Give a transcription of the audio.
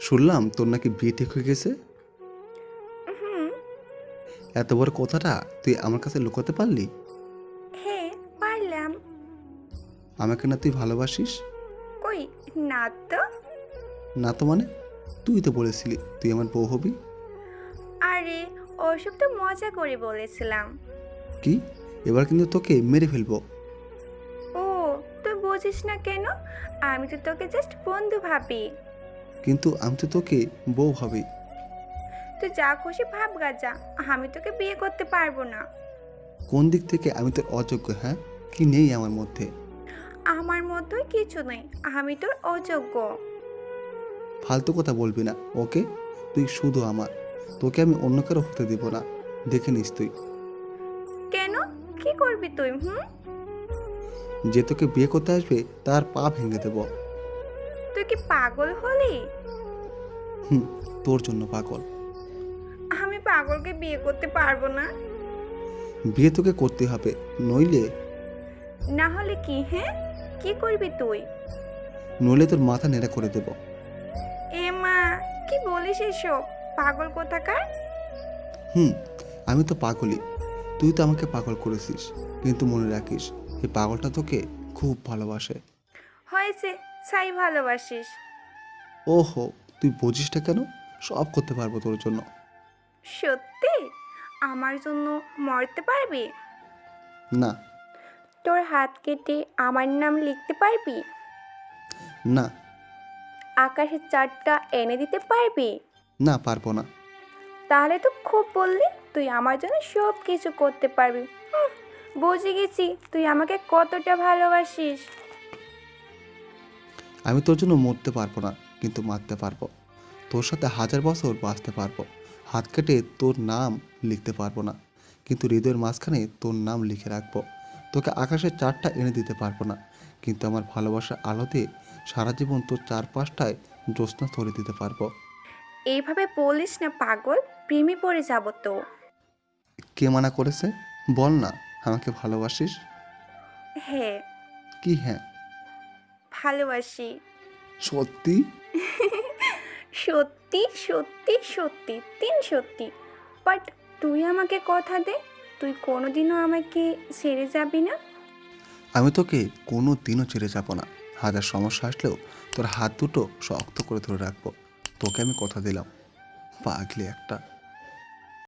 শুনলাম তোর নাকি বিয়ে ঠিক হয়ে গেছে। হুম। এত বড় কথাটা তুই আমার কাছে লুকাতে পারলি? হ্যাঁ, পারলাম। আমাকে না তুই ভালোবাসিস? কই, না তো। না তো মানে? তুই তো বলেছিলি তুই আমার বউ হবি। আরে, ওসব তো মজা করে বলেছিলাম। কি? এবার কিন্তু তোকে মেরে ফেলবো। ও, তুই বুঝিস না কেন? আমি তো তোকে জাস্ট বন্ধু ভাবি। কিন্তু আমি তো তোকে বউ ভাবি। তুই যা খুশি ভাব গাজা, আমি তোকে বিয়ে করতে পারবো না। কোন দিক থেকে আমি তোর অযোগ্য? হ্যাঁ, কি নেই আমার মধ্যে? আমার মধ্যেই কিছু নেই, আমি তোর অযোগ্য। ফালতু কথা বলবি না, ওকে? তুই শুধু আমার, তোকে আমি অন্য কারো হতে দিব না। দেখে নিস তুই। কেন? কি করবি তুই? যে তোকে বিয়ে করতে আসবে তার পা ভেঙে দেব। তুই কি পাগল হলি? হুম, তোর জন্য পাগল। আমি পাগলকে বিয়ে করতে পারবো না। বিয়ে তোকে করতে হবে, নইলে না হলে কি? কি করবি তুই? নইলে তোর মাথা নেড়া করে দেব। এ মা, কি বলিস এসব? পাগল কোথাকার! হুম, আমি তো পাগলই। তুই তো আমাকে পাগল করেছিস, কিন্তু মনে রাখিস এই পাগলটা তোকে খুব ভালোবাসে। হয়েছে, ছাই ভালোবাসিস। ওহো, তুই বুঝিসটা কেন? সব করতে পারবো তোর জন্য। সত্যি? আমার জন্য মরতে পারবি? না। তোর হাত কেটে আমার নাম লিখতে পারবি? না। আকাশের চাঁদটা এনে দিতে পারবি? না, পারবো না। তাহলে তো খুব বললি, তুই আমার জন্য সব কিছু করতে পারবি। বুঝে গেছি তুই আমাকে কতটা ভালোবাসিস। আমি তোর জন্য মরতে পারবো না, কিন্তু মারতে পারবো। তোর সাথে 1000 বছর বাঁচতে পারবো। হাত কেটে তোর নাম লিখতে পারবো না, কিন্তু হৃদয়ের মাঝখানে তোর নাম লিখে রাখবো। তোকে আকাশের চারটা এনে দিতে পারবো না, কিন্তু আমার ভালোবাসার আলোতে সারা জীবন তোর চারপাশটায় জ্যোৎস্না ধরে দিতে পারবো। এইভাবে বলিস না পাগল, প্রেমে পড়ে যাব তো। কে মানা করেছে? বল না, আমাকে ভালোবাসিস? হ্যাঁ, কি হ্যাঁ? ভালোবাসি। সত্যি? সত্যি সত্যি সত্যি, তিন সত্যি। বাট তুই আমাকে কথা দে, তুই কোনোদিনও আমাকে ছেড়ে যাবি না। আমি তোকে কোনো দিনও ছেড়ে যাব না। হাজার সমস্যা আসলেও তোর হাত দুটো শক্ত করে ধরে রাখবো। তোকে আমি কথা দিলাম। পাগলি একটা।